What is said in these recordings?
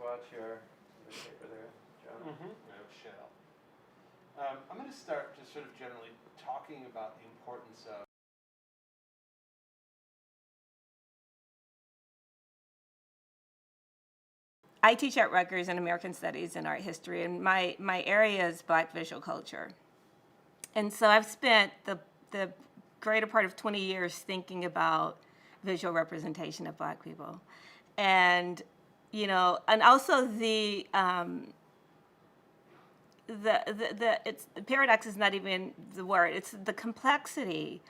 swatch your paper there, John? Mm-hmm. I shall. I'm going to start just sort of generally talking about the importance of I teach at Rutgers in American Studies and Art History, and my area is Black visual culture. And so I've spent the greater part of 20 years thinking about visual representation of Black people. And, you know, and also the paradox is not even the word, it's the complexity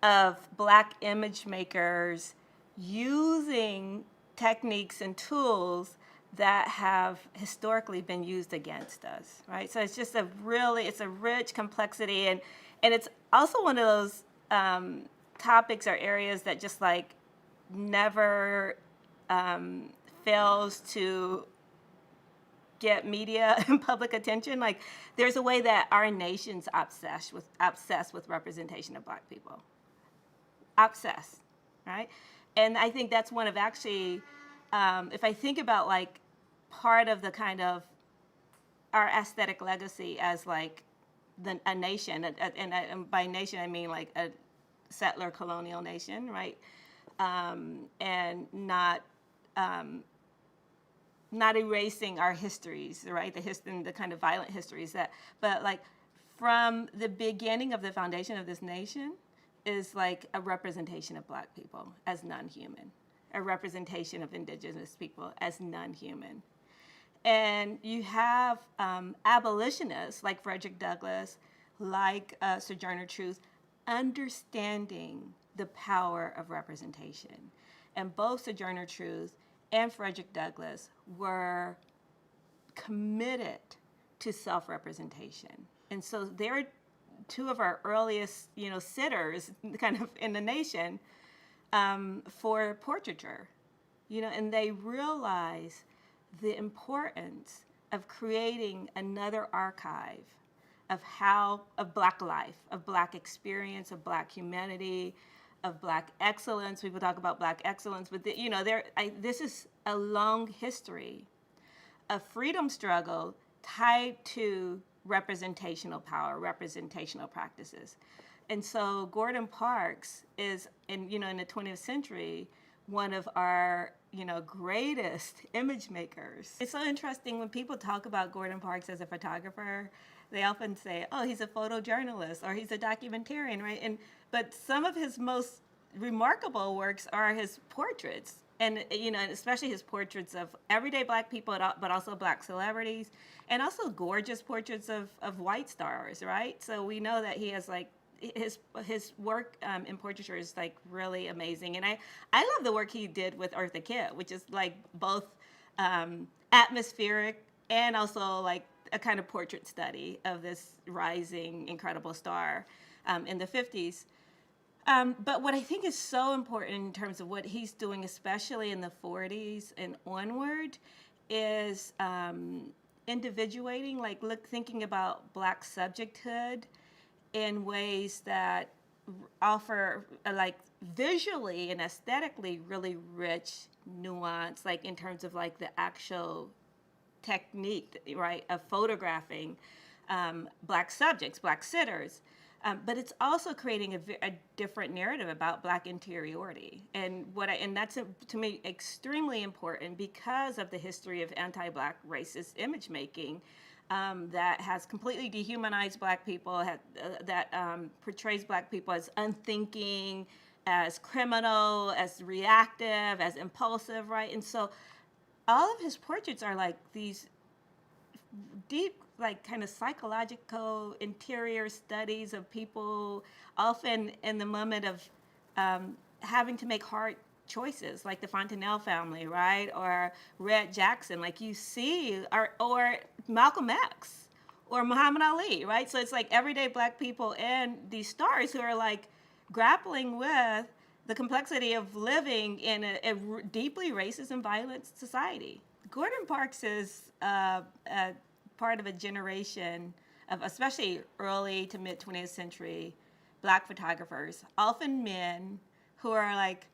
of Black image makers using techniques and tools that have historically been used against us, right? So it's just it's a rich complexity, and it's also one of those topics or areas that just like never fails to get media and public attention. Like there's a way that our nation's obsessed with representation of Black people. Obsessed, right? And I think that's one of actually, if I think about like part of the kind of our aesthetic legacy as like a nation, and by nation I mean like a settler colonial nation, right? And not erasing our histories, right? The kind of violent histories but like from the beginning of the foundation of this nation is like a representation of Black people as non-human, a representation of indigenous people as non-human. And you have abolitionists like Frederick Douglass, like Sojourner Truth, understanding the power of representation. And both Sojourner Truth and Frederick Douglass were committed to self-representation. And so they're two of our earliest, sitters kind of in the nation for portraiture, and they realize the importance of creating another archive of Black life, of Black experience, of Black humanity, of Black excellence. People talk about Black excellence, but this is a long history of freedom struggle tied to representational power, representational practices. And so Gordon Parks is, in the 20th century, one of our, greatest image makers. It's so interesting when people talk about Gordon Parks as a photographer, they often say, oh, he's a photojournalist or he's a documentarian, right? But some of his most remarkable works are his portraits. And, especially his portraits of everyday Black people, but also Black celebrities, and also gorgeous portraits of white stars, right? So we know that he has, like, his work in portraiture is, like, really amazing. And I love the work he did with Eartha Kitt, which is, like, both atmospheric and also, like, a kind of portrait study of this rising, incredible star in the 50s. But what I think is so important in terms of what he's doing, especially in the 40s and onward, is individuating, like thinking about Black subjecthood in ways that offer, like, visually and aesthetically really rich nuance, like in terms of like the actual technique, right, of photographing Black subjects, Black sitters. But it's also creating a different narrative about Black interiority, and that's to me extremely important because of the history of anti-Black racist image making that has completely dehumanized Black people, that portrays Black people as unthinking, as criminal, as reactive, as impulsive, right? And so all of his portraits are like these deep, like, kind of psychological interior studies of people, often in the moment of having to make hard choices, like the Fontenelle family, right? Or Red Jackson, like you see, or Malcolm X, or Muhammad Ali, right? So it's like everyday Black people and these stars who are like grappling with the complexity of living in a deeply racist and violent society. Gordon Parks is part of a generation of, especially early to mid 20th century, Black photographers, often men who are like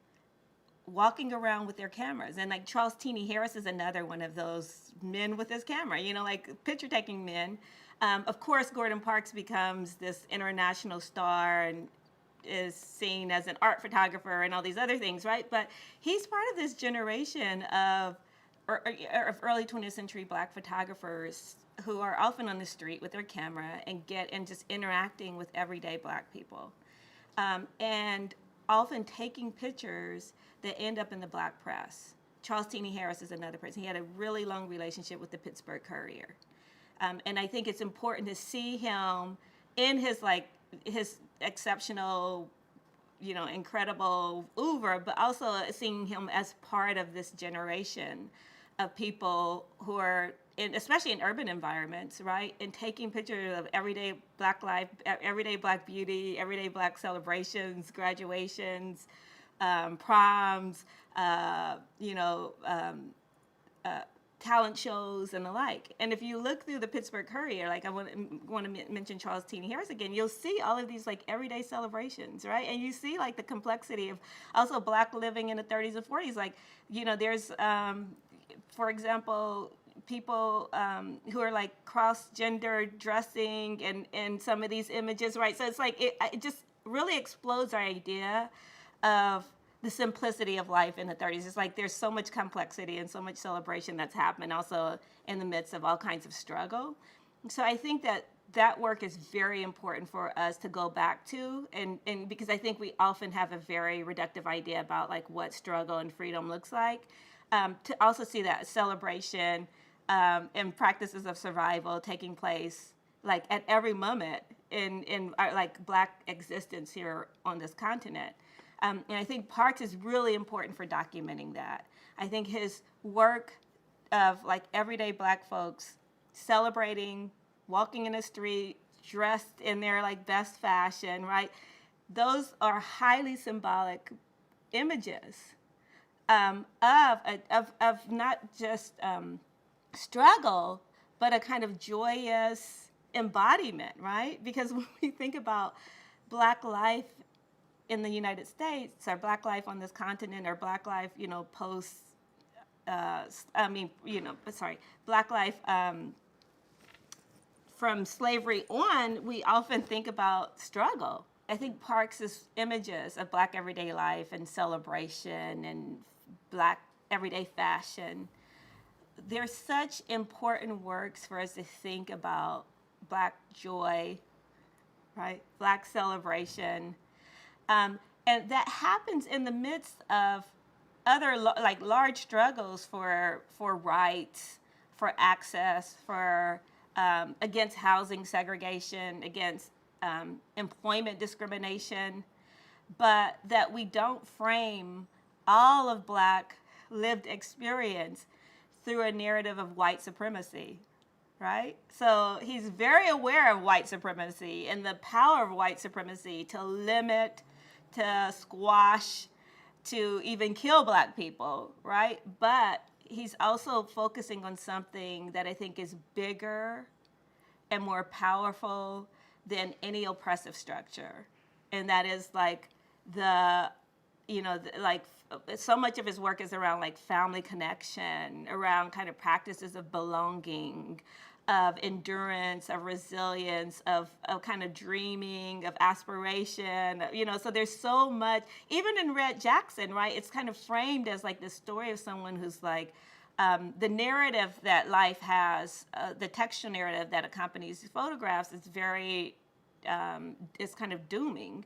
walking around with their cameras. And like Charles Teeny Harris is another one of those men with his camera, like picture taking men. Of course, Gordon Parks becomes this international star and is seen as an art photographer and all these other things, right? But he's part of this generation of early 20th century Black photographers who are often on the street with their camera and just interacting with everyday Black people. And often taking pictures that end up in the Black press. Charles Teeny Harris is another person. He had a really long relationship with the Pittsburgh Courier. And I think it's important to see him in his exceptional, incredible oeuvre, but also seeing him as part of this generation of people who are, especially in urban environments, right? And taking pictures of everyday Black life, everyday Black beauty, everyday Black celebrations, graduations, proms, talent shows and the like. And if you look through the Pittsburgh Courier, like I want to mention Charles Teeny Harris again, you'll see all of these like everyday celebrations, right? And you see like the complexity of also Black living in the 30s and 40s. Like, there's, for example, people who are like cross-gender dressing and some of these images, right? So it's like, it just really explodes our idea of the simplicity of life in the 30s. It's like there's so much complexity and so much celebration that's happened also in the midst of all kinds of struggle. So I think that work is very important for us to go back to, and because I think we often have a very reductive idea about like what struggle and freedom looks like. To also see that celebration and practices of survival taking place like at every moment in our like Black existence here on this continent. And I think Parks is really important for documenting that. I think his work of like everyday Black folks celebrating, walking in the street, dressed in their like best fashion, right? Those are highly symbolic images of not just struggle, but a kind of joyous embodiment, right? Because when we think about Black life in the United States, or Black life on this continent, or Black life, post, Black life from slavery on, we often think about struggle. I think Parks's images of Black everyday life and celebration and Black everyday fashion, they're such important works for us to think about Black joy, right? Black celebration. And that happens in the midst of other large struggles for rights, for access, for against housing segregation, against employment discrimination, but that we don't frame all of Black lived experience through a narrative of white supremacy, right? So he's very aware of white supremacy and the power of white supremacy to limit, to squash, to even kill Black people, right? But he's also focusing on something that I think is bigger and more powerful than any oppressive structure. And that is like so much of his work is around like family connection, around kind of practices of belonging, of endurance, of resilience, of kind of dreaming, of aspiration, so there's so much, even in Red Jackson, right? It's kind of framed as like the story of someone who's like, the narrative that life has, the textual narrative that accompanies these photographs is very, it's kind of dooming.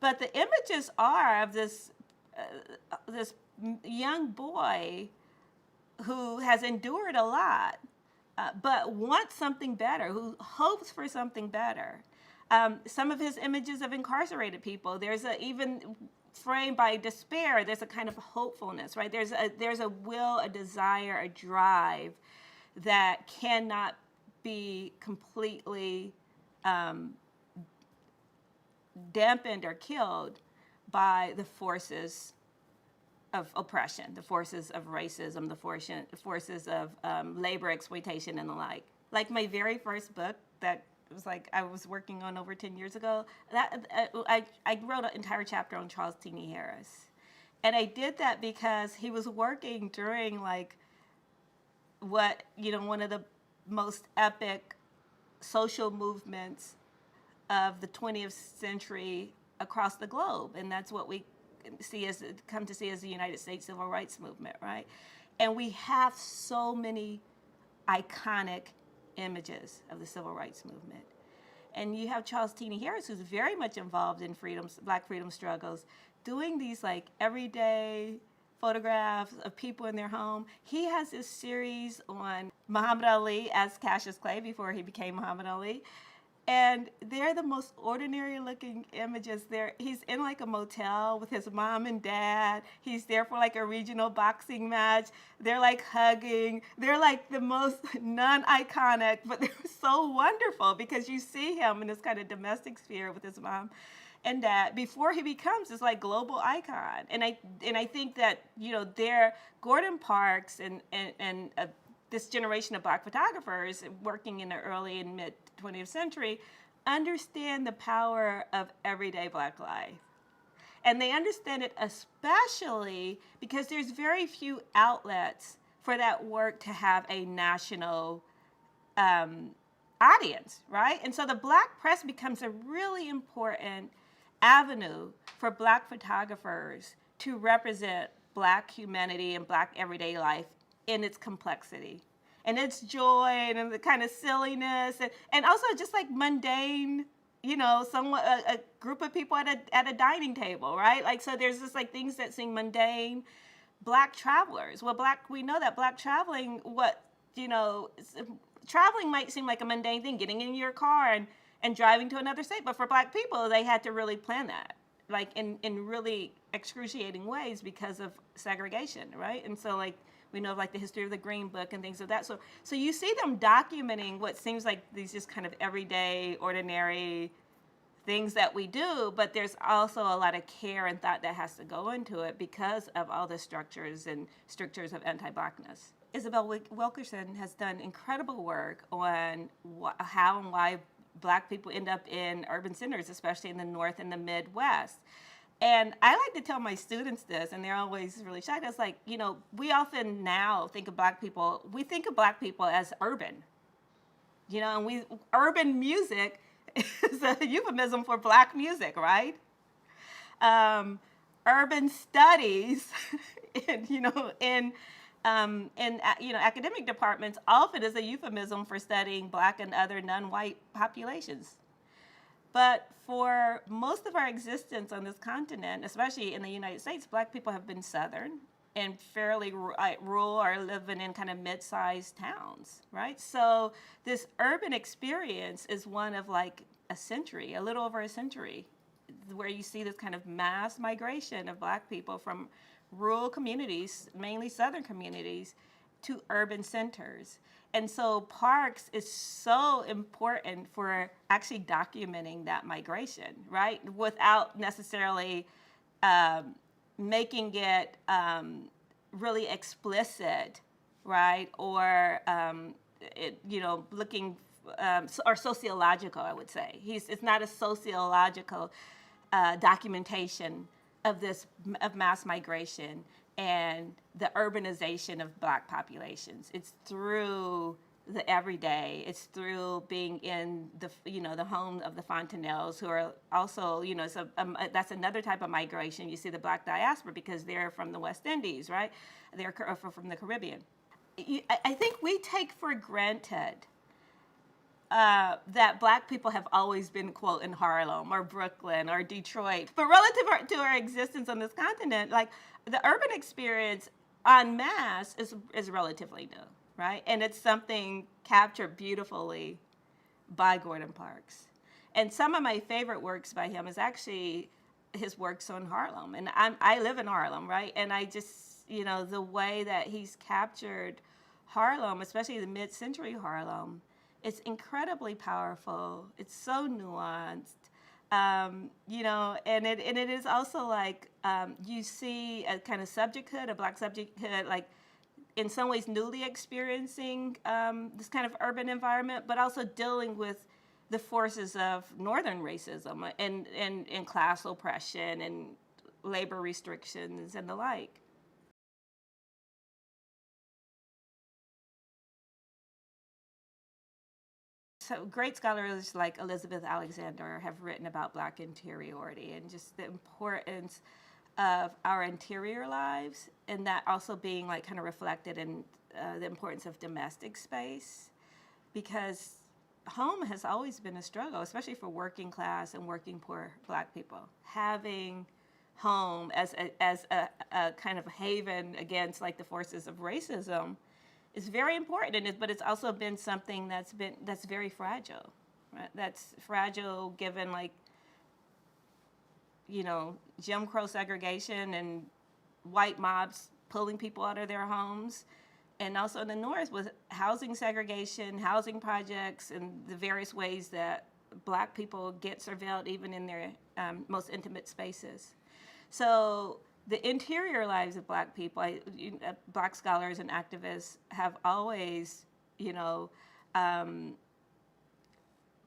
But the images are of this young boy who has endured a lot, but wants something better, who hopes for something better. Some of his images of incarcerated people, there's even framed by despair, there's a kind of hopefulness, right? There's a will, a desire, a drive that cannot be completely dampened or killed by the forces of oppression, the forces of racism, the forces of labor exploitation and the like. Like my very first book that was like I was working on over 10 years ago, that I wrote an entire chapter on Charles Teeny Harris. And I did that because he was working during like what, one of the most epic social movements of the 20th century across the globe. And that's what we come to see as the United States Civil Rights Movement, right? And we have so many iconic images of the Civil Rights Movement. And you have Charles Teeney Harris, who's very much involved in Black freedom struggles, doing these like everyday photographs of people in their home. He has this series on Muhammad Ali as Cassius Clay before he became Muhammad Ali. And they're the most ordinary looking images. He's in like a motel with his mom and dad. He's there for like a regional boxing match. They're like hugging. They're like the most non-iconic, but they're so wonderful because you see him in this kind of domestic sphere with his mom and dad before he becomes this like global icon. And I think that, Gordon Parks and this generation of Black photographers working in the early and mid 20th century understand the power of everyday Black life. And they understand it especially because there's very few outlets for that work to have a national audience, right? And so the Black press becomes a really important avenue for Black photographers to represent Black humanity and Black everyday life in its complexity and its joy and the kind of silliness and also just like mundane, somewhat a group of people at a dining table, right? Like, so there's just like things that seem mundane. Black travelers. Well, we know that Black traveling, traveling might seem like a mundane thing, getting in your car and driving to another state. But for Black people, they had to really plan that, like in really excruciating ways because of segregation, right? And so like, we know like the history of the Green Book and things of that. So you see them documenting what seems like these just kind of everyday, ordinary things that we do, but there's also a lot of care and thought that has to go into it because of all the structures and strictures of anti-Blackness. Isabel Wilkerson has done incredible work on how and why Black people end up in urban centers, especially in the North and the Midwest. And I like to tell my students this, and they're always really shy. It's like, we often now think of Black people as urban. And urban music is a euphemism for Black music, right? Urban studies, in academic departments often is a euphemism for studying Black and other non-white populations. But for most of our existence on this continent, especially in the United States, Black people have been Southern and fairly rural or living in kind of mid-sized towns, right? So this urban experience is one of like a little over a century, where you see this kind of mass migration of Black people from rural communities, mainly Southern communities, to urban centers. And so parks is so important for actually documenting that migration, right? Without necessarily making it really explicit, right? Or looking or sociological, I would say. It's not a sociological documentation of mass migration and the urbanization of Black populations. It's through the everyday. It's through being in the home of the Fontanelles, who are also, that's another type of migration. You see the Black diaspora because they're from the West Indies, right? They're from the Caribbean. I think we take for granted that Black people have always been, quote, in Harlem or Brooklyn or Detroit. But relative to our existence on this continent, like the urban experience en masse is relatively new, right? And it's something captured beautifully by Gordon Parks. And some of my favorite works by him is actually his works on Harlem. And I live in Harlem, right? And I just, the way that he's captured Harlem, especially the mid-century Harlem, it's incredibly powerful. It's so nuanced. And it is also like you see a kind of subjecthood, a Black subjecthood, like in some ways newly experiencing this kind of urban environment, but also dealing with the forces of Northern racism and class oppression and labor restrictions and the like. So great scholars like Elizabeth Alexander have written about Black interiority and just the importance of our interior lives, and that also being like kind of reflected in the importance of domestic space, because home has always been a struggle, especially for working class and working poor Black people. Having home as a kind of haven against like the forces of racism is very important, but it's also been something that's very fragile. Right? That's fragile given like, you know, Jim Crow segregation and white mobs pulling people out of their homes. And also in the North with housing segregation, housing projects, and the various ways that Black people get surveilled even in their most intimate spaces. So the interior lives of Black people, Black scholars and activists have always, you know,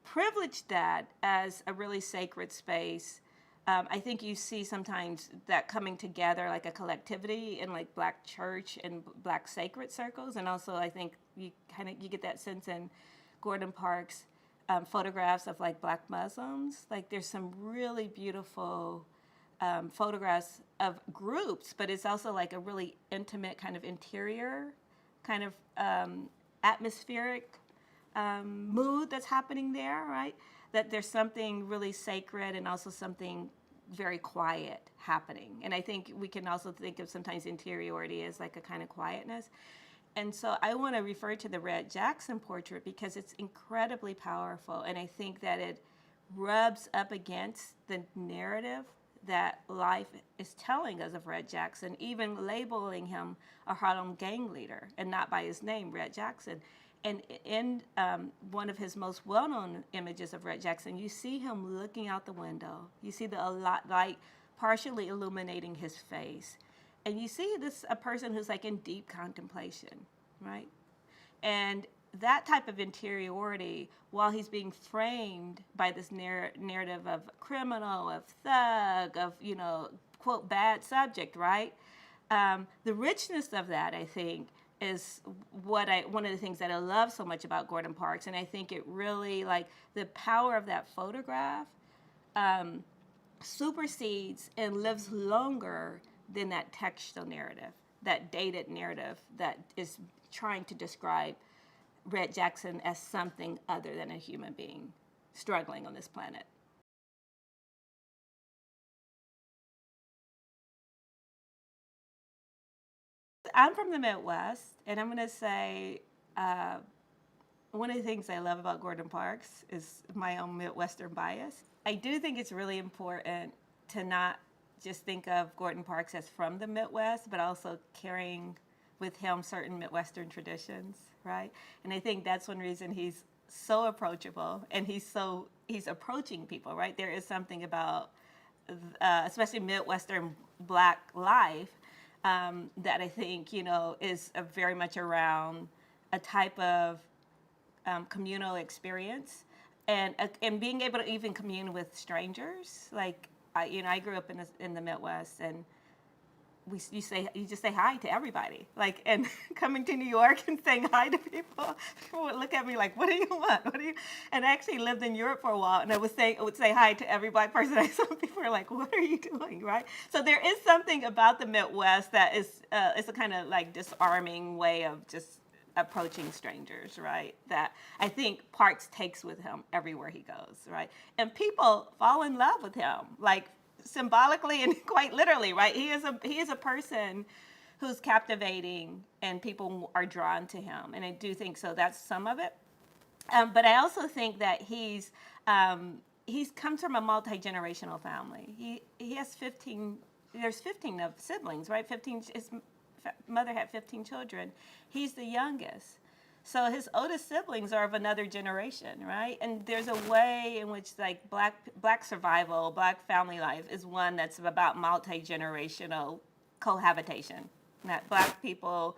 privileged that as a really sacred space. I think you see sometimes that coming together like a collectivity in like Black church and Black sacred circles, and also I think you get that sense in Gordon Parks' photographs of like Black Muslims. Like there's some really beautiful photographs of groups, but it's also like a really intimate kind of interior, kind of atmospheric mood that's happening there, right? That there's something really sacred and also something very quiet happening. And I think we can also think of sometimes interiority as like a kind of quietness. And so I want to refer to the Red Jackson portrait because it's incredibly powerful. And I think that it rubs up against the narrative that life is telling us of Red Jackson, even labeling him a Harlem gang leader and not by his name, Red Jackson. And in one of his most well-known images of Red Jackson, you see him looking out the window. You see the light partially illuminating his face. And you see a person who's like in deep contemplation, right? And that type of interiority, while he's being framed by this narrative of criminal, of thug, of, you know, quote, bad subject, right? The richness of that, I think, is one of the things that I love so much about Gordon Parks. And I think it really, like, the power of that photograph supersedes and lives longer than that textual narrative, that dated narrative that is trying to describe Red Jackson as something other than a human being struggling on this planet. I'm from the Midwest, and I'm going to say one of the things I love about Gordon Parks is my own Midwestern bias. I do think it's really important to not just think of Gordon Parks as from the Midwest, but also carrying with him certain Midwestern traditions, right? And I think that's one reason he's so approachable, and he's approaching people, right? There is something about, especially Midwestern Black life, that I think, you know, is very much around a type of communal experience and being able to even commune with strangers. Like, I grew up in the Midwest, and you just say hi to everybody. Like, and coming to New York and saying hi to people would look at me like, what do you want? And I actually lived in Europe for a while, and I would say hi to every Black person I saw. People were like, what are you doing, right? So there is something about the Midwest that is it's a kind of like disarming way of just approaching strangers, right? That I think Parks takes with him everywhere he goes, right? And people fall in love with him, like symbolically and quite literally, right? He is a person who's captivating, and people are drawn to him, and I do think so. That's some of it, but I also think that he's comes from a multi-generational family. He has 15. There's 15 of siblings, right? 15. His mother had 15 children. He's the youngest. So his oldest siblings are of another generation, right? And there's a way in which like black survival, Black family life is one that's about multi-generational cohabitation. That Black people,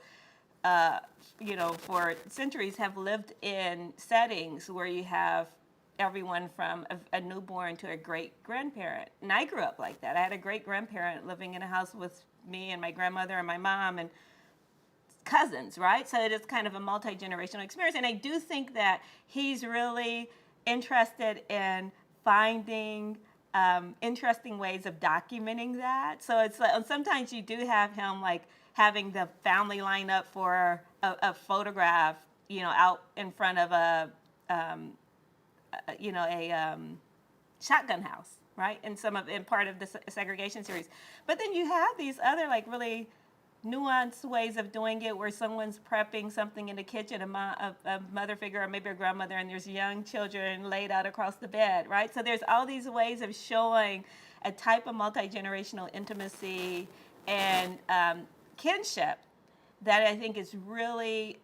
for centuries have lived in settings where you have everyone from a newborn to a great-grandparent. And I grew up like that. I had a great-grandparent living in a house with me and my grandmother and my mom and cousins, right? So it is kind of a multi-generational experience. And I do think that he's really interested in finding interesting ways of documenting that. So it's like, sometimes you do have him like having the family line up for a photograph, out in front of a shotgun house, right? In part of the segregation series. But then you have these other like really nuanced ways of doing it where someone's prepping something in the kitchen, a mother figure or maybe a grandmother, and there's young children laid out across the bed, right? So there's all these ways of showing a type of multi-generational intimacy and kinship that I think is really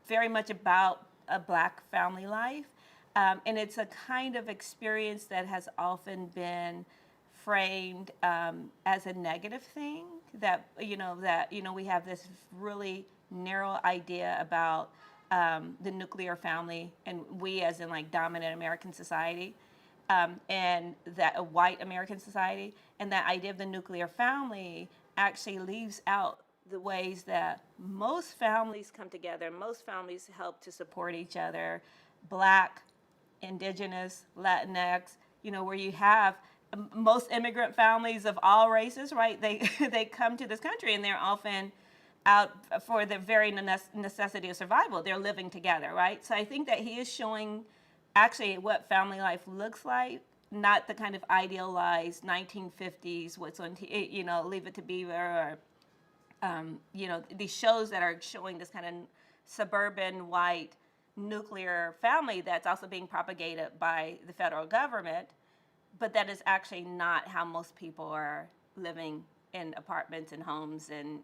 very much about a Black family life. And it's a kind of experience that has often been framed as a negative thing, that we have this really narrow idea about the nuclear family, and we as in like dominant American society, and that a white American society, and that idea of the nuclear family actually leaves out the ways that most families come together, most families help to support each other, Black, Indigenous, Latinx, where you have most immigrant families of all races, right? They come to this country and they're often out for the very necessity of survival. They're living together, right? So I think that he is showing actually what family life looks like, not the kind of idealized 1950s, what's on, Leave It to Beaver, or, these shows that are showing this kind of suburban white nuclear family that's also being propagated by the federal government, but that is actually not how most people are living in apartments and homes and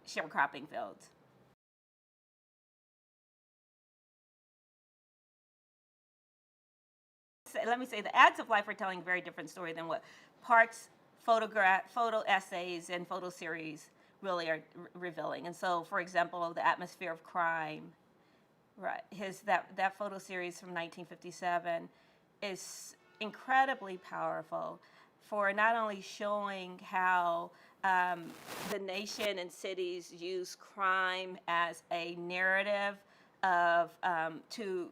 sharecropping fields. Let me say the Ads of Life are telling a very different story than what Park's photo essays and photo series really are revealing. And so, for example, The Atmosphere of Crime, right? That photo series from 1957 is incredibly powerful for not only showing how the nation and cities use crime as a narrative to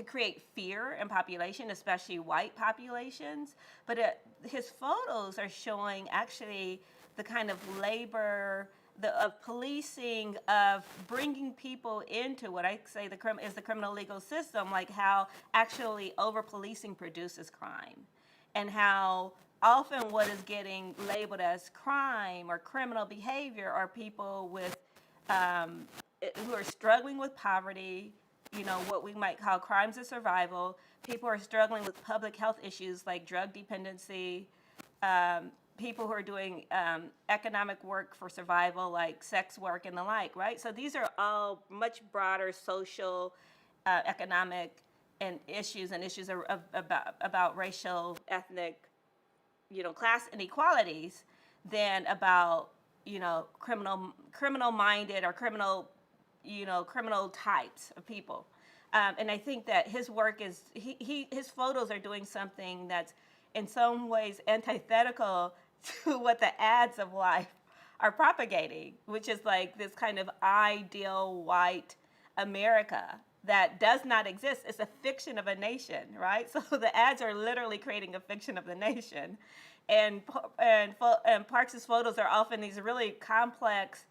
create fear in population, especially white populations, but his photos are showing actually the kind of labor, of policing, of bringing people into what I say is the criminal legal system, like how actually over-policing produces crime, and how often what is getting labeled as crime or criminal behavior are people with who are struggling with poverty, what we might call crimes of survival. People are struggling with public health issues like drug dependency, people who are doing economic work for survival, like sex work and the like, right? So these are all much broader social, economic, and issues about racial, ethnic, class inequalities than about, criminal-minded or criminal types of people. And I think that his work is, his photos are doing something that's in some ways antithetical to what the Ads of Life are propagating, which is like this kind of ideal white America that does not exist. It's a fiction of a nation, right? So the Ads are literally creating a fiction of the nation. And Parks' photos are often these really complex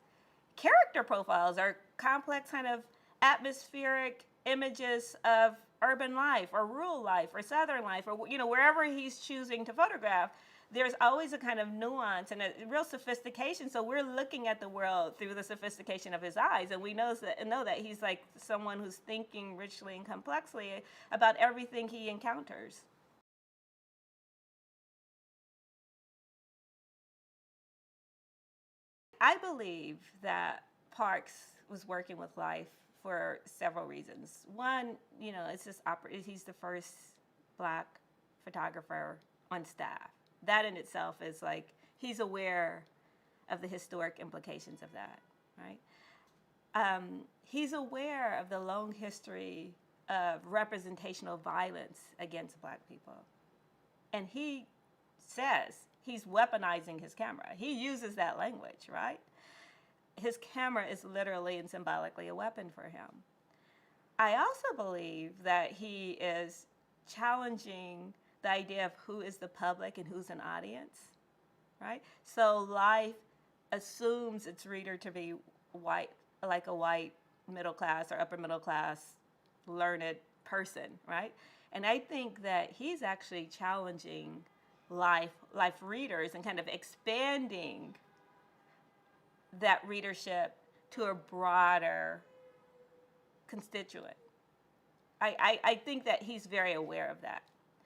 character profiles or complex kind of atmospheric images of urban life or rural life or southern life or wherever he's choosing to photograph. There's always a kind of nuance and a real sophistication. So we're looking at the world through the sophistication of his eyes, and we know that he's like someone who's thinking richly and complexly about everything he encounters. I believe that Parks was working with life for several reasons. One, it's just he's the first Black photographer on staff. That in itself is like, he's aware of the historic implications of that, right? He's aware of the long history of representational violence against Black people. And he says he's weaponizing his camera. He uses that language, right? His camera is literally and symbolically a weapon for him. I also believe that he is challenging the idea of who is the public and who's an audience, right? So Life assumes its reader to be white, like a white middle class or upper middle class learned person, right? And I think that he's actually challenging Life readers and kind of expanding that readership to a broader constituent. I think that he's very aware of that.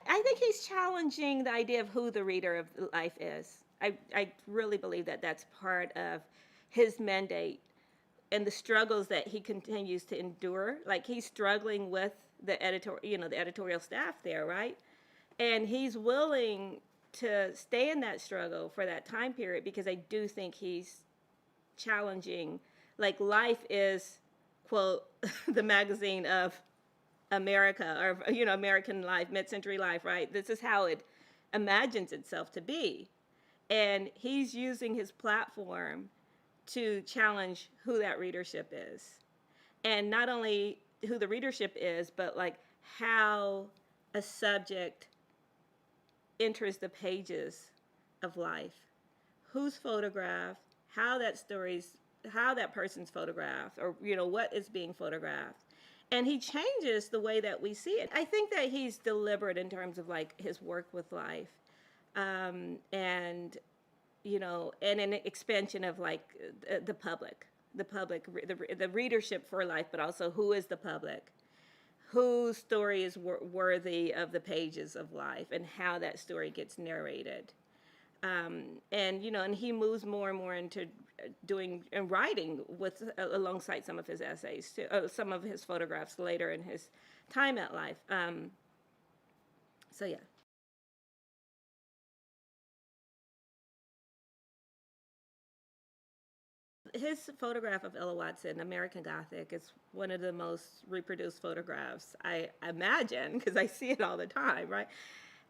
I think he's challenging the idea of who the reader of Life is. I really believe that that's part of his mandate and the struggles that he continues to endure. Like, he's struggling with the editorial staff there, right? And he's willing to stay in that struggle for that time period because I do think he's challenging, like, Life is, quote, the magazine of America, or, American life, mid-century life, right? This is how it imagines itself to be. And he's using his platform to challenge who that readership is. And not only who the readership is, but like how a subject enters the pages of Life. Who's photographed, how that person's photographed, or what is being photographed. And he changes the way that we see it. I think that he's deliberate in terms of like his work with Life, and and an expansion of like the public, the readership for Life, but also who is the public, whose story is worthy of the pages of Life, and how that story gets narrated. And he moves more and more into doing and writing with alongside some of his essays, too, some of his photographs later in his time at Life. So yeah. His photograph of Ella Watson, American Gothic, is one of the most reproduced photographs, I imagine, because I see it all the time, right?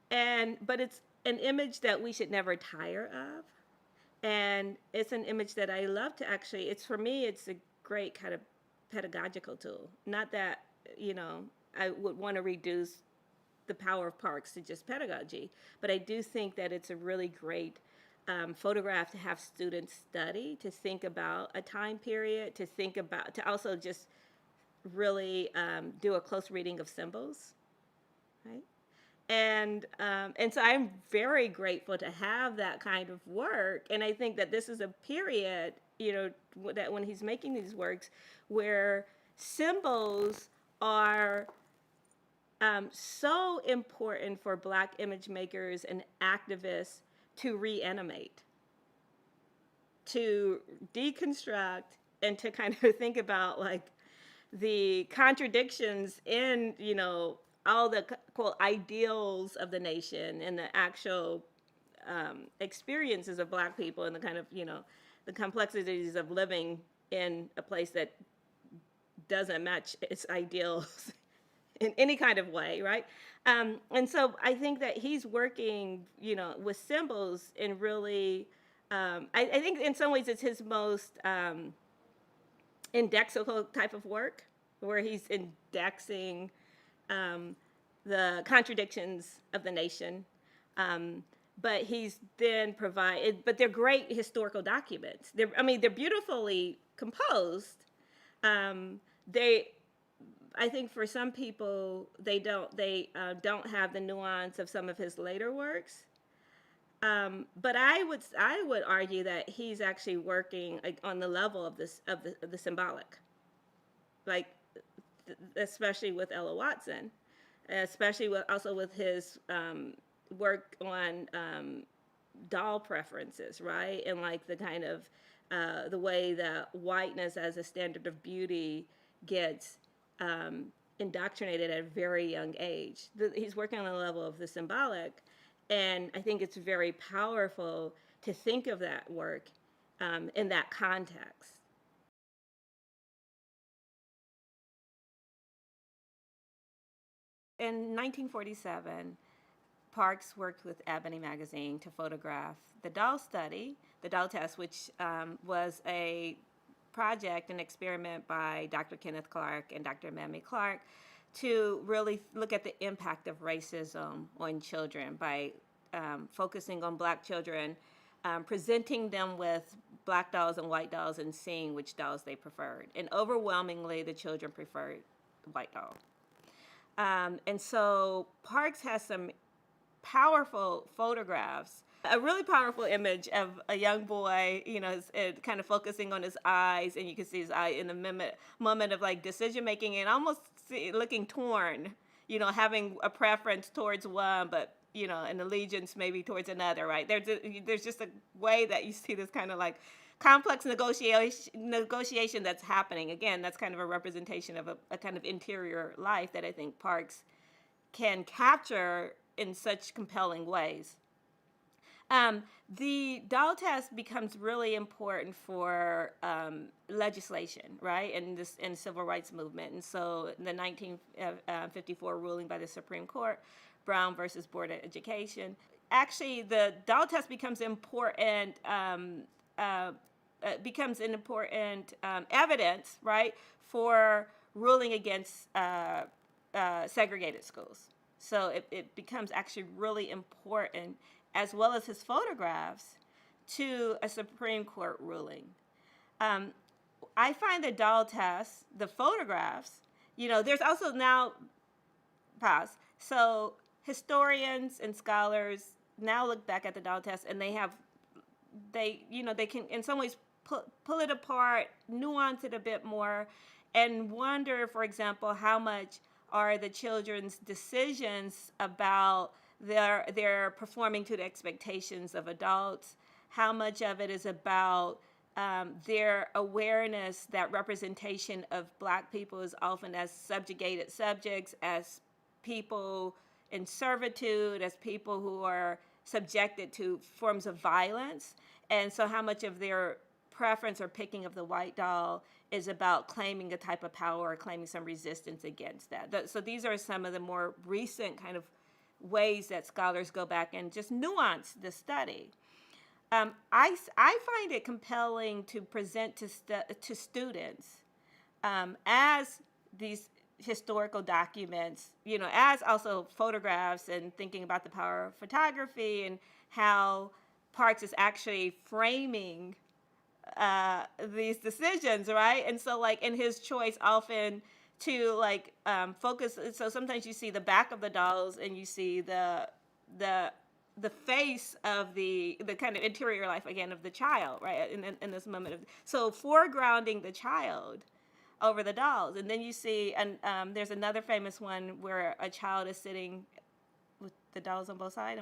But it's an image that we should never tire of. And it's an image that I love to actually, for me, it's a great kind of pedagogical tool. Not that, I would want to reduce the power of parks to just pedagogy, but I do think that it's a really great photograph to have students study, to think about a time period, to also just really do a close reading of symbols, right? And so I'm very grateful to have that kind of work. And I think that this is a period, that when he's making these works where symbols are so important for Black image makers and activists to reanimate, to deconstruct, and to kind of think about like the contradictions in, all the quote ideals of the nation and the actual experiences of Black people and the kind of, the complexities of living in a place that doesn't match its ideals in any kind of way, right? And so I think that he's working, with symbols in really, I think in some ways it's his most indexical type of work, where he's indexing the contradictions of the nation. But he's then but they're great historical documents. They're beautifully composed. I think for some people, they don't have the nuance of some of his later works. But I would argue that he's actually working like on the level of the symbolic, like especially with Ella Watson, especially also with his work on doll preferences, right? And like the kind of the way that whiteness as a standard of beauty gets indoctrinated at a very young age. He's working on the level of the symbolic, and I think it's very powerful to think of that work in that context. in 1947, Parks worked with Ebony magazine to photograph the doll study, the doll test, which was a project, an experiment by Dr. Kenneth Clark and Dr. Mamie Clark to really look at the impact of racism on children by focusing on black children, presenting them with black dolls and white dolls and seeing which dolls they preferred. And overwhelmingly, the children preferred the white doll. And so Parks has some powerful photographs, a really powerful image of a young boy, kind of focusing on his eyes, and you can see his eye in the moment of like decision making and almost looking torn, having a preference towards one, but an allegiance maybe towards another, right? There's just a way that you see this kind of like complex negotiation that's happening. Again, that's kind of a representation of a kind of interior life that I think Parks can capture in such compelling ways. The doll test becomes really important for legislation, right, in civil rights movement. And so the 1954 ruling by the Supreme Court, Brown versus Board of Education, actually the doll test becomes important, evidence, right, for ruling against segregated schools. So it becomes actually really important, as well as his photographs, to a Supreme Court ruling. I find the doll test, the photographs, there's also now, so historians and scholars now look back at the doll test and they can in some ways pull it apart, nuance it a bit more, and wonder, for example, how much are the children's decisions about their performing to the expectations of adults, how much of it is about their awareness that representation of black people is often as subjugated subjects, as people in servitude, as people who are subjected to forms of violence, and so how much of their preference or picking of the white doll is about claiming a type of power or claiming some resistance against that. So these are some of the more recent kind of ways that scholars go back and just nuance the study. I find it compelling to present to students as these historical documents, as also photographs, and thinking about the power of photography and how Parks is actually framing these decisions, right? And so like in his choice often to like focus, so sometimes you see the back of the dolls and you see the face of the kind of interior life again of the child, right? In this moment so foregrounding the child over the dolls. And then you see, and there's another famous one where a child is sitting with the dolls on both sides.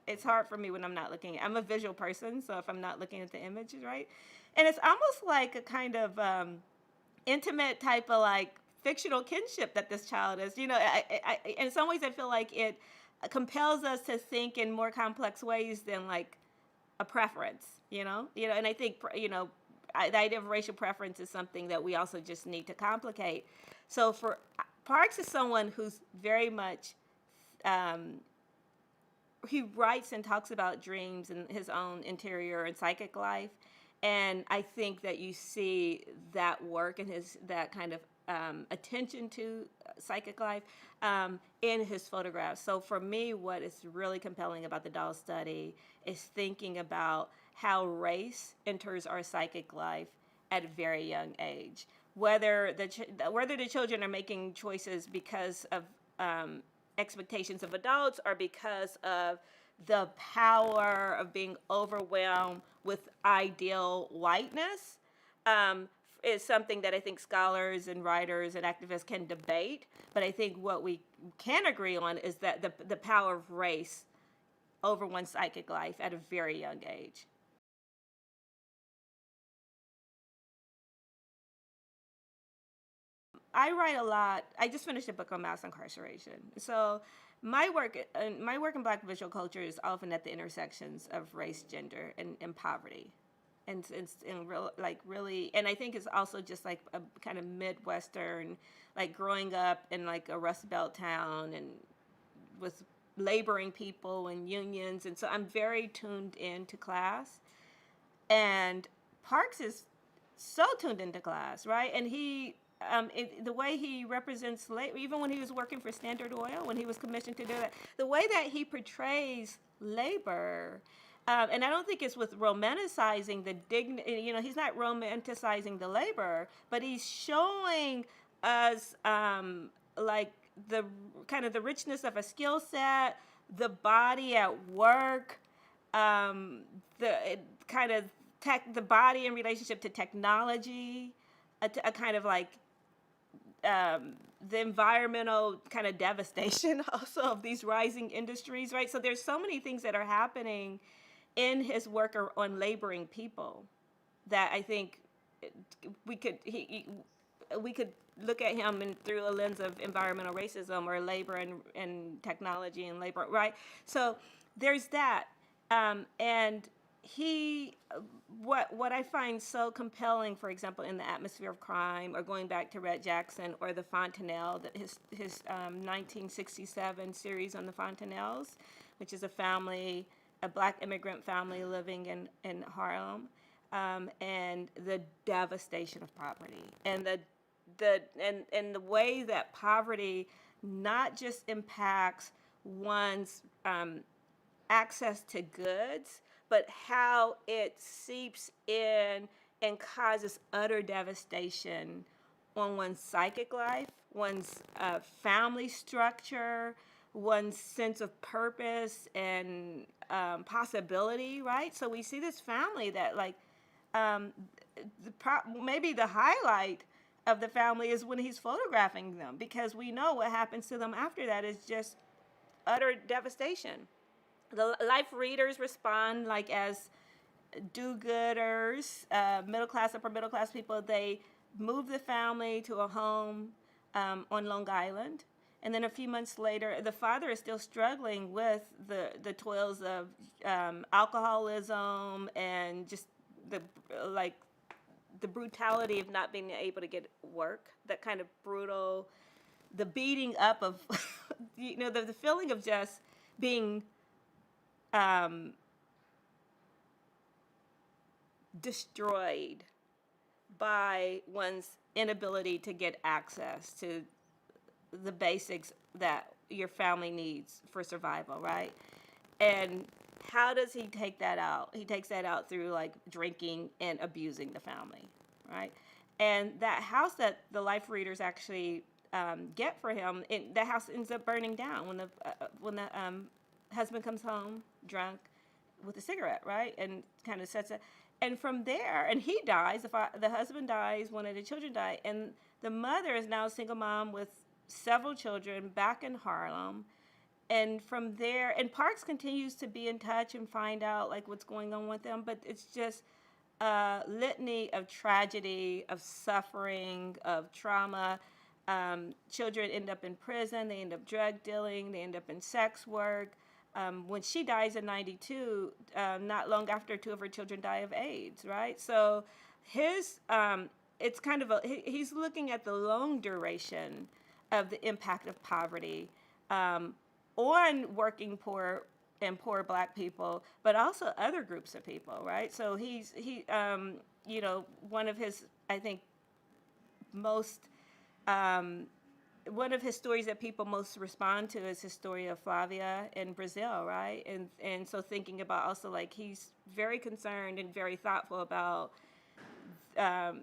It's hard for me when I'm not looking. I'm a visual person, so if I'm not looking at the images, right? And it's almost like a kind of intimate type of like fictional kinship that this child is. In some ways I feel like it compels us to think in more complex ways than like a preference, and I think, the idea of racial preference is something that we also just need to complicate. So for Parks is someone who's very much, he writes and talks about dreams and his own interior and psychic life. And I think that you see that work and that kind of attention to psychic life in his photographs. So for me, what is really compelling about the doll study is thinking about how race enters our psychic life at a very young age. Whether the children are making choices because of expectations of adults or because of the power of being overwhelmed with ideal whiteness, is something that I think scholars and writers and activists can debate. But I think what we can agree on is that the power of race over one's psychic life at a very young age. I write a lot. I just finished a book on mass incarceration. So my work in Black visual culture is often at the intersections of race, gender, and poverty. and real, like really, and I think it's also just like a kind of midwestern, like growing up in like a Rust Belt town and with laboring people and unions, and so I'm very tuned into class. And Parks is so tuned into class, right? And he, the way he represents labor, even when he was working for Standard Oil, when he was commissioned to do that, the way that he portrays labor, and I don't think it's with romanticizing the dignity, you know, he's not romanticizing the labor, but he's showing us like the kind of the richness of a skill set, the body at work, the kind of the body in relationship to technology, a kind of like the environmental kind of devastation also of these rising industries, right? So there's so many things that are happening in his work on laboring people that I think we could we could look at him through a lens of environmental racism or labor and technology and labor, right? So there's that, and he, what I find so compelling, for example, in The Atmosphere of Crime, or going back to Rhett Jackson, or The Fontanelle, his 1967 series on the Fontanelles, which is a black immigrant family living in Harlem, and the devastation of poverty, and the way that poverty not just impacts one's access to goods, but how it seeps in and causes utter devastation on one's psychic life, one's family structure, one's sense of purpose and possibility, right? So we see this family that, like, maybe the highlight of the family is when he's photographing them, because we know what happens to them after that is just utter devastation. The life readers respond like as do-gooders, middle class, upper middle class people. They move the family to a home on Long Island. And then a few months later, the father is still struggling with the toils of alcoholism and just the brutality of not being able to get work, that kind of brutal, the beating up of, you know, the feeling of just being destroyed by one's inability to get access to the basics that your family needs for survival, right? And how does he take that out? He takes that out through like drinking and abusing the family, right? And that house that the life readers actually get for him, that house ends up burning down when the husband comes home drunk with a cigarette, right? And kind of sets it. And from there, and he dies, the husband dies, one of the children die, and the mother is now a single mom with several children back in Harlem. And from there, and Parks continues to be in touch and find out like what's going on with them, but it's just a litany of tragedy, of suffering, of trauma. Children end up in prison, they end up drug dealing, they end up in sex work. When she dies in 92, not long after, two of her children die of AIDS, right? So his, it's kind of he's looking at the long duration of the impact of poverty on working poor and poor Black people, but also other groups of people, right? So you know, one of his, I think, most, one of his stories that people most respond to is his story of Flavia in Brazil, right? And so thinking about also, like, he's very concerned and very thoughtful about the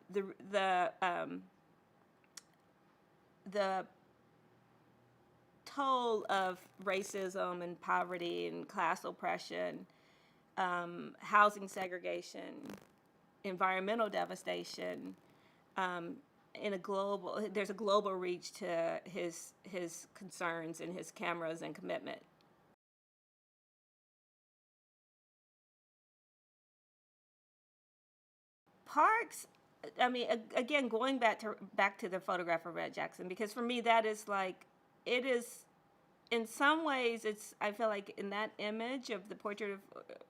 toll of racism and poverty and class oppression, housing segregation, environmental devastation, there's a global reach to his concerns and his cameras and commitment. Parks, I mean, again, going back to the photograph of Rhett Jackson, because for me that is like, it is, in some ways, I feel like in that image of the portrait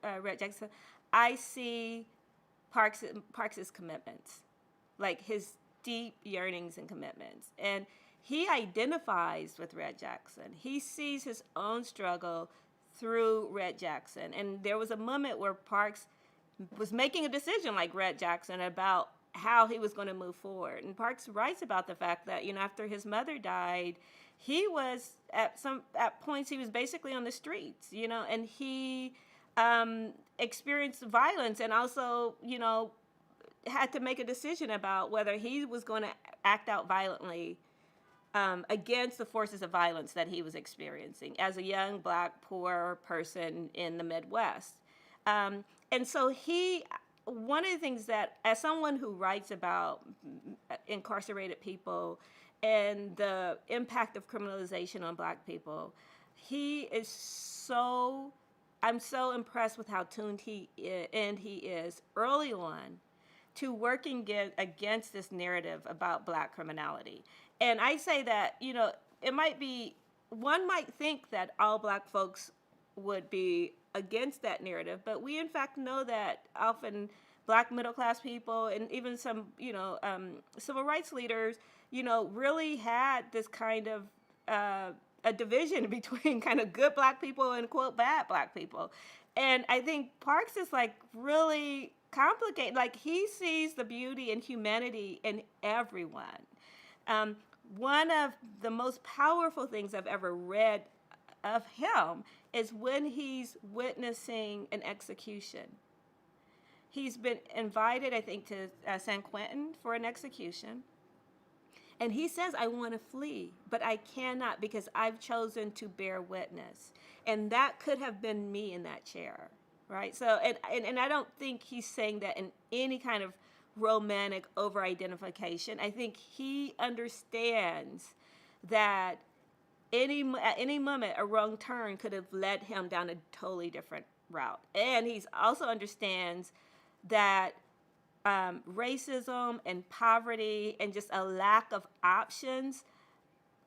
of Rhett Jackson, I see Parks's commitments, like his deep yearnings and commitments. And he identifies with Red Jackson. He sees his own struggle through Red Jackson. And there was a moment where Parks was making a decision like Red Jackson about how he was going to move forward. And Parks writes about the fact that, after his mother died, he was at points he was basically on the streets, and he experienced violence and also, had to make a decision about whether he was going to act out violently against the forces of violence that he was experiencing as a young Black poor person in the Midwest. And so one of the things that, as someone who writes about incarcerated people and the impact of criminalization on Black people, I'm so impressed with how tuned he is early on to working against this narrative about Black criminality. And I say that, one might think that all Black folks would be against that narrative, but we in fact know that often Black middle-class people and even some, civil rights leaders, really had this kind of a division between kind of good Black people and, quote, bad Black people. And I think Parks is like really complicated. Like, he sees the beauty and humanity in everyone. One of the most powerful things I've ever read of him is when he's witnessing an execution. He's been invited, I think, to San Quentin for an execution. And he says, I want to flee, but I cannot because I've chosen to bear witness. And that could have been me in that chair, right? So, and I don't think he's saying that in any kind of romantic over-identification. I think he understands that at any moment, a wrong turn could have led him down a totally different route. And he also understands that racism and poverty and just a lack of options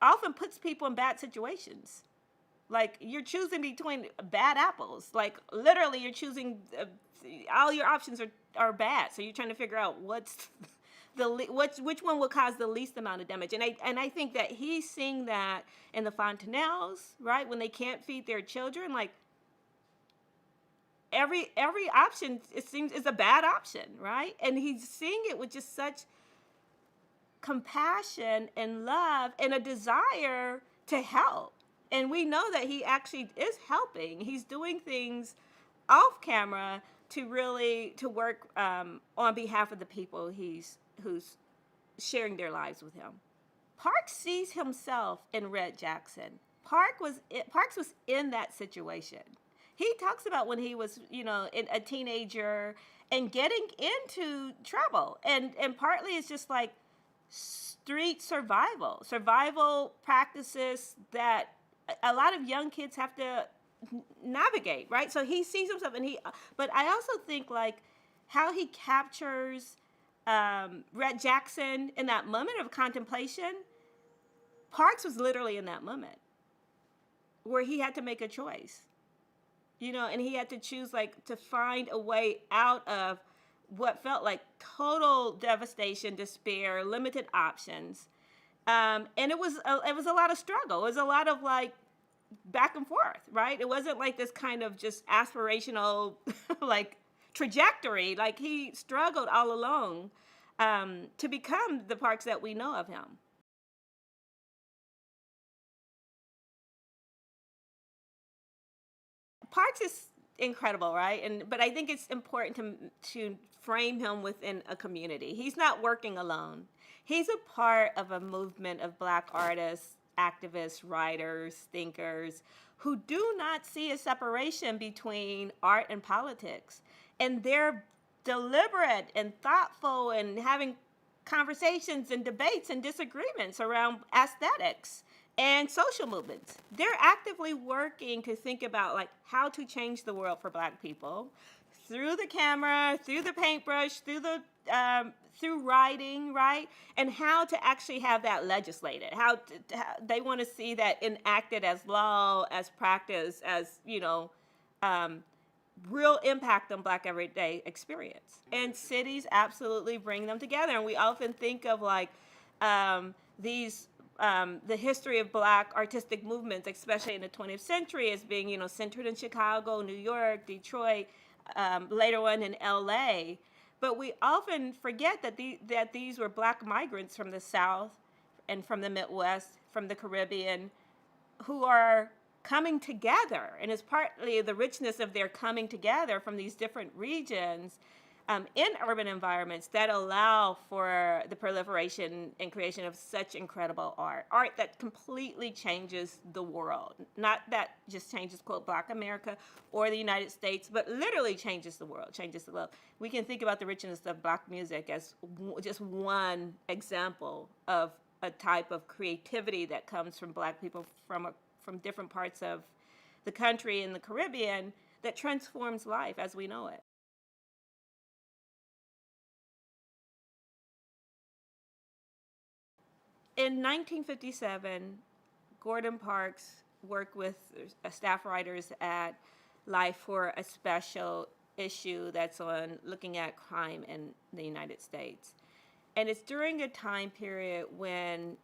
often puts people in bad situations. Like, you're choosing between bad apples. Like, literally, you're choosing, all your options are bad. So you're trying to figure out which one will cause the least amount of damage. And I think that he's seeing that in the Fontanelles, right? When they can't feed their children, like, every option, it seems, is a bad option, right? And he's seeing it with just such compassion and love and a desire to help. And we know that he actually is helping. He's doing things off camera to work on behalf of the people who's sharing their lives with him. Parks sees himself in Red Jackson. Parks was in that situation. He talks about when he was, a teenager and getting into trouble. And partly it's just like street survival practices that a lot of young kids have to navigate, right? So he sees himself but I also think like how he captures Red Jackson in that moment of contemplation. Parks was literally in that moment where he had to make a choice. And he had to choose, like, to find a way out of what felt like total devastation, despair, limited options. And it was a lot of struggle. It was a lot of, like, back and forth, right? It wasn't like this kind of just aspirational, like, trajectory. Like, he struggled all along to become the Parks that we know of him. Parks is incredible, right? But I think it's important to frame him within a community. He's not working alone. He's a part of a movement of Black artists, activists, writers, thinkers who do not see a separation between art and politics. And they're deliberate and thoughtful and having conversations and debates and disagreements around aesthetics and social movements. They're actively working to think about like how to change the world for Black people through the camera, through the paintbrush, through writing, right? And how to actually have that legislated. How they want to see that enacted as law, as practice, as real impact on Black everyday experience. And cities absolutely bring them together. And we often think of like these the history of Black artistic movements, especially in the 20th century, as being, you know, centered in Chicago, New York, Detroit, later on in LA. But we often forget that these were Black migrants from the South and from the Midwest, from the Caribbean, who are coming together. And it's partly the richness of their coming together from these different regions in urban environments that allow for the proliferation and creation of such incredible art that completely changes the world. Not that just changes, quote, Black America or the United States, but literally changes the world, changes the world. We can think about the richness of Black music as just one example of a type of creativity that comes from Black people from different parts of the country in the Caribbean that transforms life as we know it. In 1957, Gordon Parks worked with staff writers at Life for a special issue that's on looking at crime in the United States. And it's during a time period when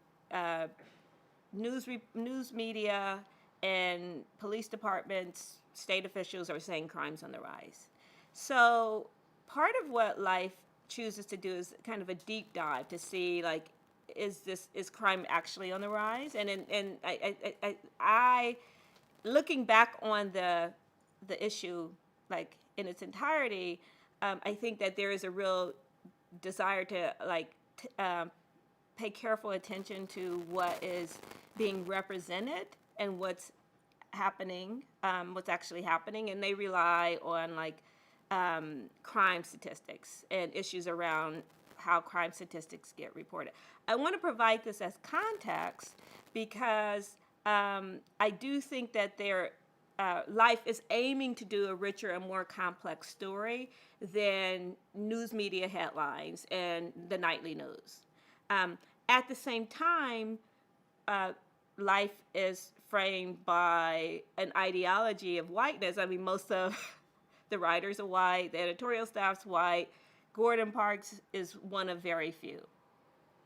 news media and police departments, state officials are saying crime's on the rise. So part of what Life chooses to do is kind of a deep dive to see, like, is crime actually on the rise? And I looking back on the issue, like, in its entirety, I think that there is a real desire to pay careful attention to what is being represented and what's happening, what's actually happening, and they rely on crime statistics and issues around how crime statistics get reported. I want to provide this as context because I do think that Life is aiming to do a richer and more complex story than news media headlines and the nightly news. At the same time, Life is framed by an ideology of whiteness. I mean, most of the writers are white, the editorial staff's white. Gordon Parks is one of very few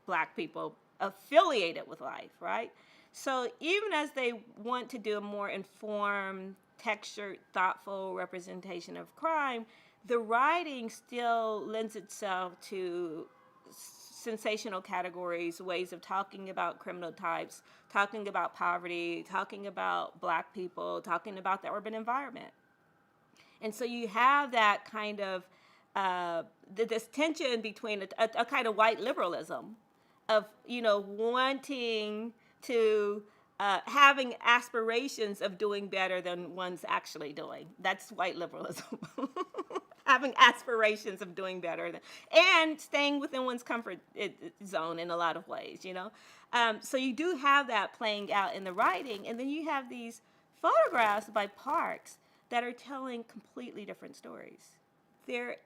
Black people affiliated with Life, right? So even as they want to do a more informed, textured, thoughtful representation of crime, the writing still lends itself to sensational categories, ways of talking about criminal types, talking about poverty, talking about Black people, talking about the urban environment. And so you have that kind of this tension between a kind of white liberalism of, you know, wanting to having aspirations of doing better than one's actually doing. That's white liberalism. Having aspirations of doing better and staying within one's comfort zone in a lot of ways, you know. So you do have that playing out in the writing, and then you have these photographs by Parks that are telling completely different stories. They're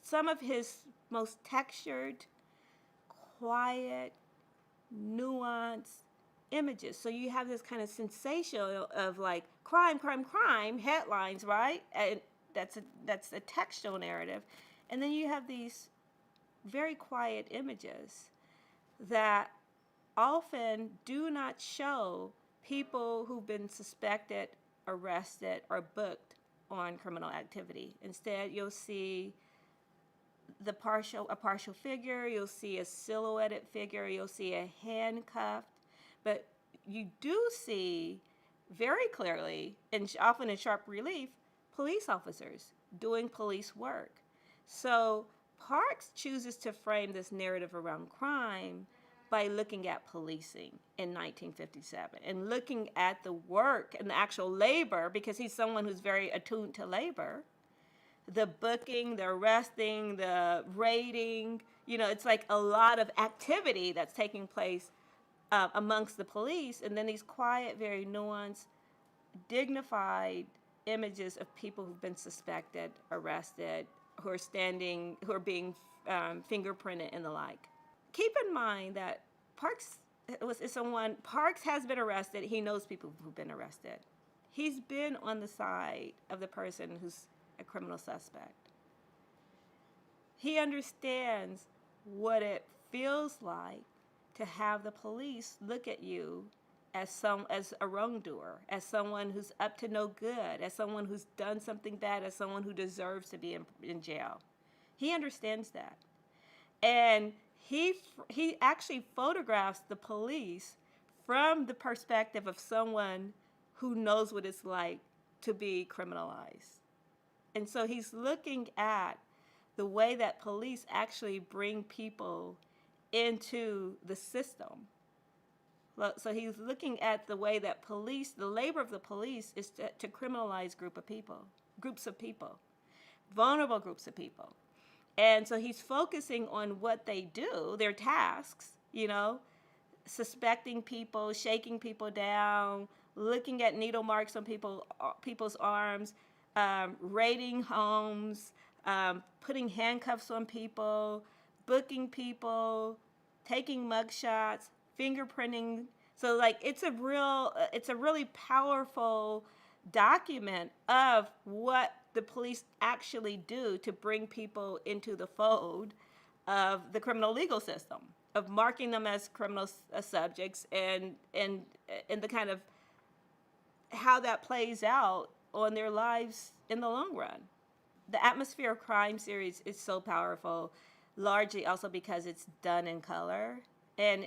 some of his most textured, quiet, nuanced images. So you have this kind of sensation of like crime, crime, crime headlines, right? And that's a textual narrative. And then you have these very quiet images that often do not show people who've been suspected, arrested, or booked on criminal activity. Instead, you'll see a partial figure, you'll see a silhouetted figure, you'll see a handcuffed, but you do see very clearly, and often in sharp relief, police officers doing police work. So Parks chooses to frame this narrative around crime by looking at policing in 1957 and looking at the work and the actual labor, because he's someone who's very attuned to labor, the booking, the arresting, the raiding, you know, it's like a lot of activity that's taking place amongst the police, and then these quiet, very nuanced, dignified images of people who've been suspected, arrested, who are being fingerprinted and the like. Keep in mind that Parks has been arrested. He knows people who've been arrested. he's been on the side of the person who's a criminal suspect. He understands what it feels like to have the police look at you as a wrongdoer, as someone who's up to no good, as someone who's done something bad, as someone who deserves to be in jail. He understands that. And he actually photographs the police from the perspective of someone who knows what it's like to be criminalized. And so he's looking at the way that police actually bring people into the system. So he's looking at the way that the labor of the police is to criminalize groups of people, vulnerable groups of people. And so he's focusing on what they do, their tasks, suspecting people, shaking people down, looking at needle marks on people's arms, raiding homes, putting handcuffs on people, booking people, taking mugshots, fingerprinting. So it's a really powerful document of what the police actually do to bring people into the fold of the criminal legal system, of marking them as criminal subjects, and the kind of how that plays out on their lives in the long run. The Atmosphere of Crime series is so powerful, largely also because it's done in color, and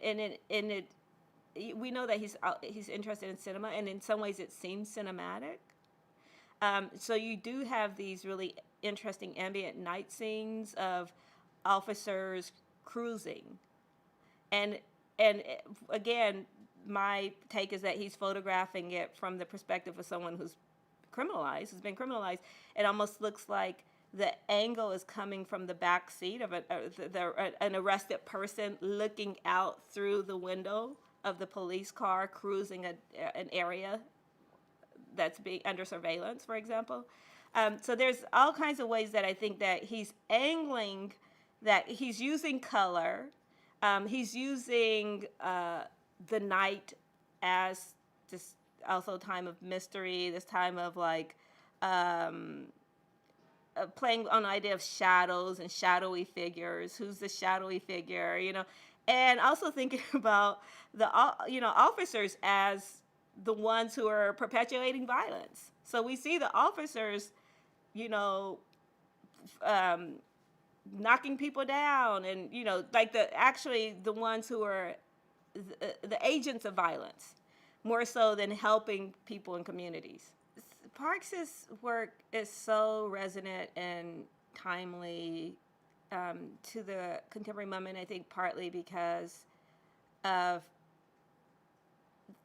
we know that he's interested in cinema, and in some ways it seems cinematic. So you do have these really interesting ambient night scenes of officers cruising, and again, my take is that he's photographing it from the perspective of someone who's been criminalized. It almost looks like the angle is coming from the back seat of an arrested person looking out through the window of the police car cruising an area that's being under surveillance, for example. So there's all kinds of ways that I think that he's angling, that he's using color. He's using the night as this also time of mystery, this time of playing on the idea of shadows and shadowy figures. Who's the shadowy figure, And also thinking about the officers as the ones who are perpetuating violence. So we see the officers, knocking people down, and the ones who are the agents of violence, more so than helping people in communities. Parks's work is so resonant and timely to the contemporary moment, I think partly because of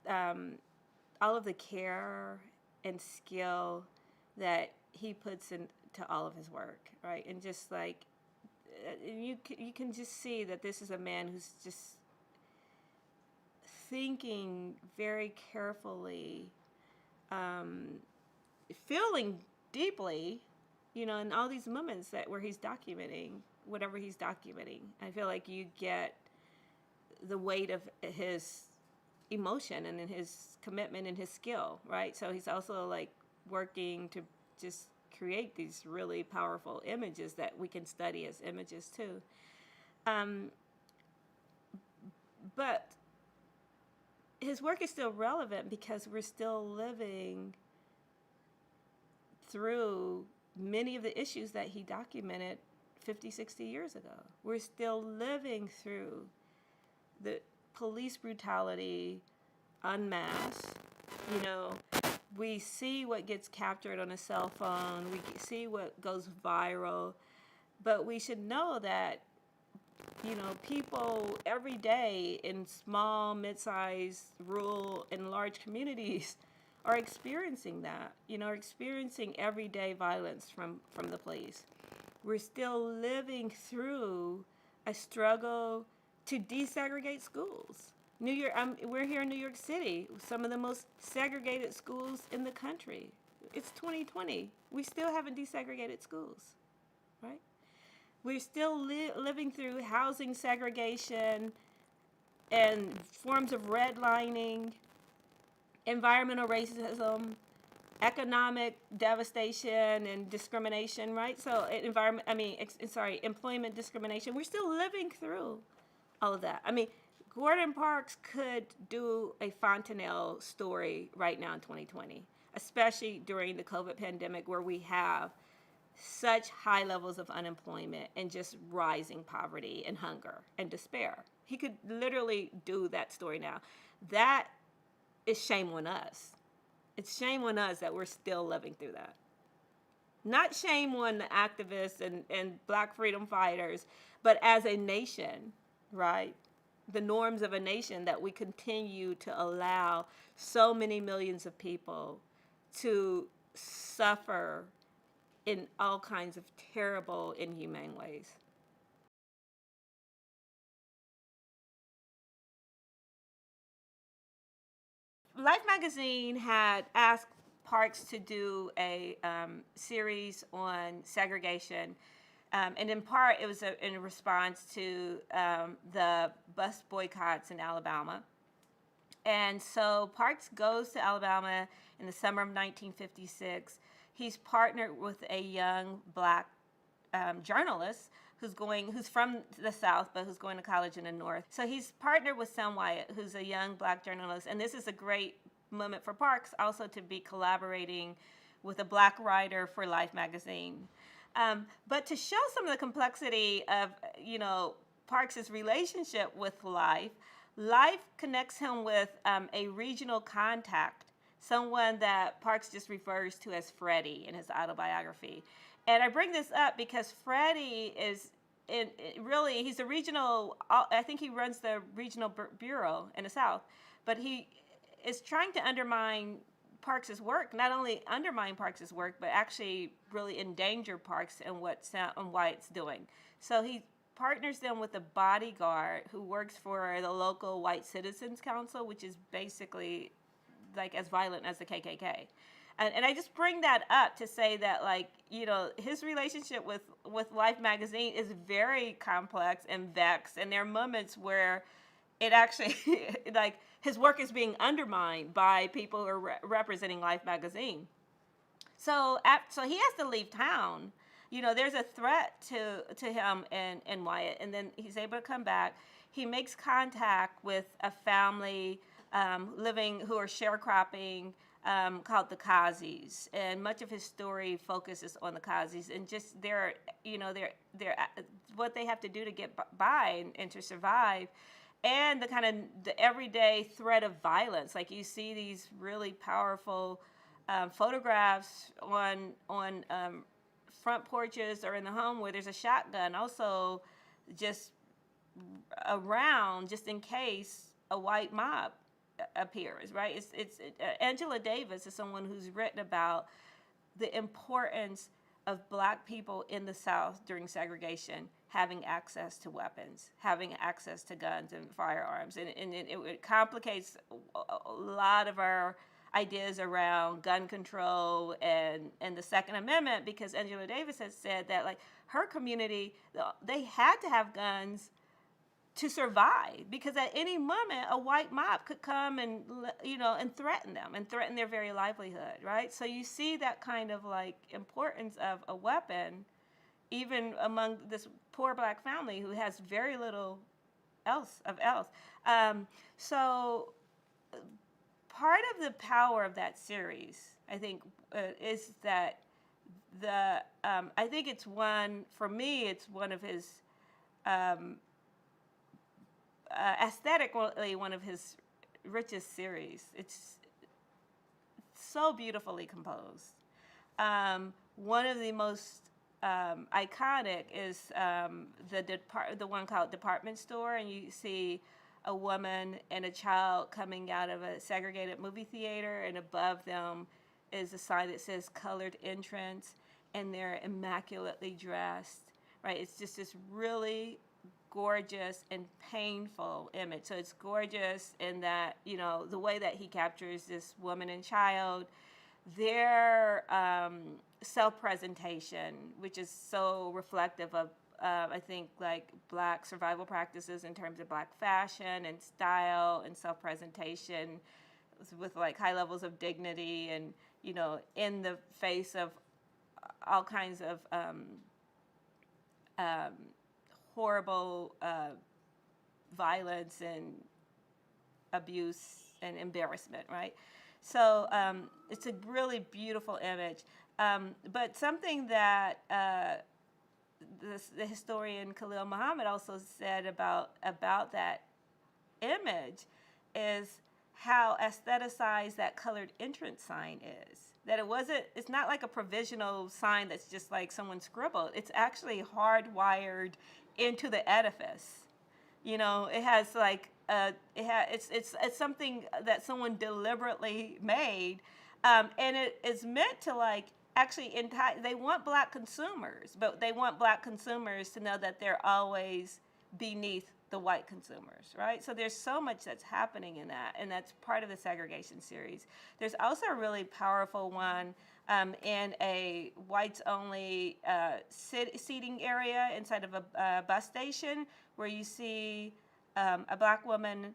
all of the care and skill that he puts into all of his work, right? And just you can just see that this is a man who's just thinking very carefully, feeling deeply, in all these moments where he's documenting whatever he's documenting. I feel like you get the weight of his emotion and in his commitment and his skill, right? So he's also working to just create these really powerful images that we can study as images too. But his work is still relevant because we're still living through many of the issues that he documented 50, 60 years ago. We're still living through the police brutality en masse. We see what gets captured on a cell phone. We see what goes viral. But we should know that, people every day in small, mid-sized, rural, and large communities are experiencing that, are experiencing everyday violence from the police. We're still living through a struggle to desegregate schools. We're here in New York City, some of the most segregated schools in the country. It's 2020. We still haven't desegregated schools, right? We're still living through housing segregation and forms of redlining, environmental racism, economic devastation and discrimination, right? So employment discrimination. We're still living through all of that. I mean, Gordon Parks could do a Fontenelle story right now in 2020, especially during the COVID pandemic where we have such high levels of unemployment and just rising poverty and hunger and despair. He could literally do that story now. That is shame on us. It's shame on us that we're still living through that. Not shame on the activists and Black freedom fighters, but as a nation, right? The norms of a nation that we continue to allow so many millions of people to suffer in all kinds of terrible, inhumane ways. Life magazine had asked Parks to do a series on segregation. And in part, it was in response to the bus boycotts in Alabama. And so Parks goes to Alabama in the summer of 1956. He's partnered with a young Black journalist who's from the South, but who's going to college in the North. So he's partnered with Sam Wyatt, who's a young Black journalist. And this is a great moment for Parks also to be collaborating with a Black writer for Life magazine. But to show some of the complexity of, Parks's relationship with Life connects him with a regional contact, someone that Parks just refers to as Freddie in his autobiography. And I bring this up because Freddie he's a regional, I think he runs the regional bureau in the South, but he is trying to undermine Parks's work, not only undermine Parks's work, but actually really endanger Parks and what Wyatt's doing. So he partners them with a bodyguard who works for the local White Citizens Council, which is basically like as violent as the KKK. And I just bring that up to say that, his relationship with Life magazine is very complex and vexed, and there are moments where it actually, his work is being undermined by people who are representing Life magazine. So he has to leave town. There's a threat to him and Wyatt, and then he's able to come back. He makes contact with a family who are sharecropping, called the Kazis, and much of his story focuses on the Kazis and just their what they have to do to get by and to survive, and the everyday threat of violence. Like you see these really powerful photographs on front porches or in the home where there's a shotgun, also just around just in case a white mob appears, right? It's Angela Davis is someone who's written about the importance of Black people in the South during segregation having access to weapons, having access to guns and firearms, and it complicates a lot of our ideas around gun control and the Second Amendment, because Angela Davis has said that her community, they had to have guns to survive, because at any moment a white mob could come and threaten them and threaten their very livelihood, right? So you see that kind of importance of a weapon even among this poor Black family who has very little else. So part of the power of that series, I think, is that I think it's one of his aesthetically one of his richest series. It's so beautifully composed. One of the most iconic is the one called Department Store, and you see a woman and a child coming out of a segregated movie theater, and above them is a sign that says colored entrance, and they're immaculately dressed, right? It's just this really gorgeous and painful image. So it's gorgeous in that, the way that he captures this woman and child, their self-presentation, which is so reflective of, I think, Black survival practices in terms of Black fashion and style and self-presentation, with like high levels of dignity and, you know, in the face of all kinds of horrible violence and abuse and embarrassment, right? So it's a really beautiful image. But something that the historian Khalil Muhammad also said about that image is how aestheticized that colored entrance sign is. That it's not like a provisional sign that's just like someone scribbled. It's actually hardwired into the edifice. You know, it has like it's something that someone deliberately made, and it is meant to like actually they want black consumers, but they want black consumers to know that they're always beneath the white consumers, right? So there's so much that's happening in that, and that's part of the segregation series. There's also a really powerful one in a whites-only seating area inside of a bus station where you see a black woman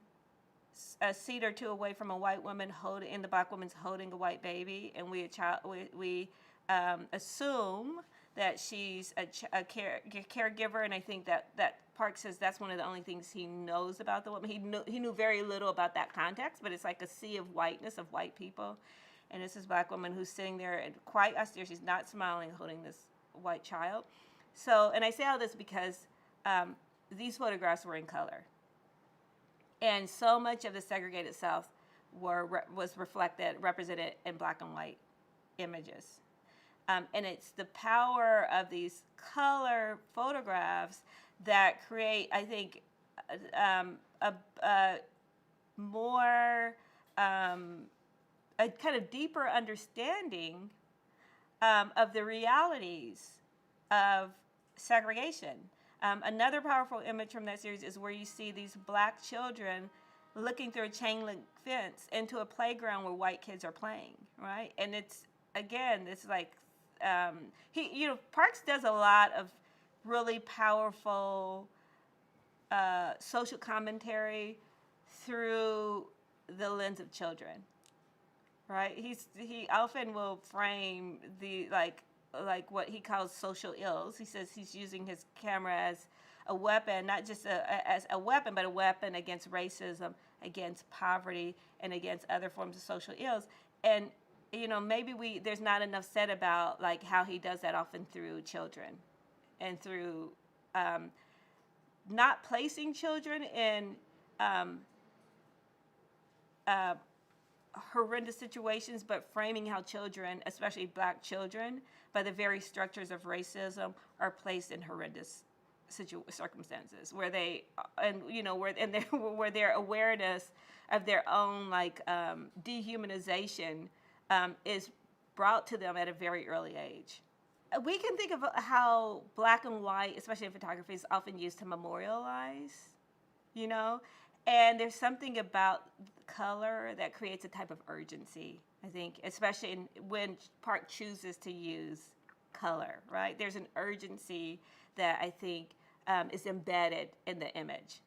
a seat or two away from a white woman and the black woman's holding a white baby, and we assume that she's a caregiver, and I think that Park says that's one of the only things he knows about the woman. He knew very little about that context, but it's like a sea of whiteness, of white people. And this is a black woman who's sitting there and quite austere. She's not smiling, holding this white child. So, and I say all this because these photographs were in color. And so much of the segregated South was represented in black and white images. And it's the power of these color photographs that create, I think, a more, a kind of deeper understanding of the realities of segregation. Another powerful image from that series is where you see these black children looking through a chain link fence into a playground where white kids are playing, right? And it's like, Parks does a lot of really powerful social commentary through the lens of children, right? He often will frame the like what he calls social ills. He says he's using his camera as a weapon, not just as a weapon, but a weapon against racism, against poverty, and against other forms of social ills. And maybe there's not enough said about like how he does that often through children, and through not placing children in horrendous situations, but framing how children, especially black children, by the very structures of racism, are placed in horrendous circumstances where where their awareness of their own like dehumanization is brought to them at a very early age. We can think of how black and white, especially in photography, is often used to memorialize, and there's something about color that creates a type of urgency, I think, especially when Park chooses to use color, right? There's an urgency that I think is embedded in the image.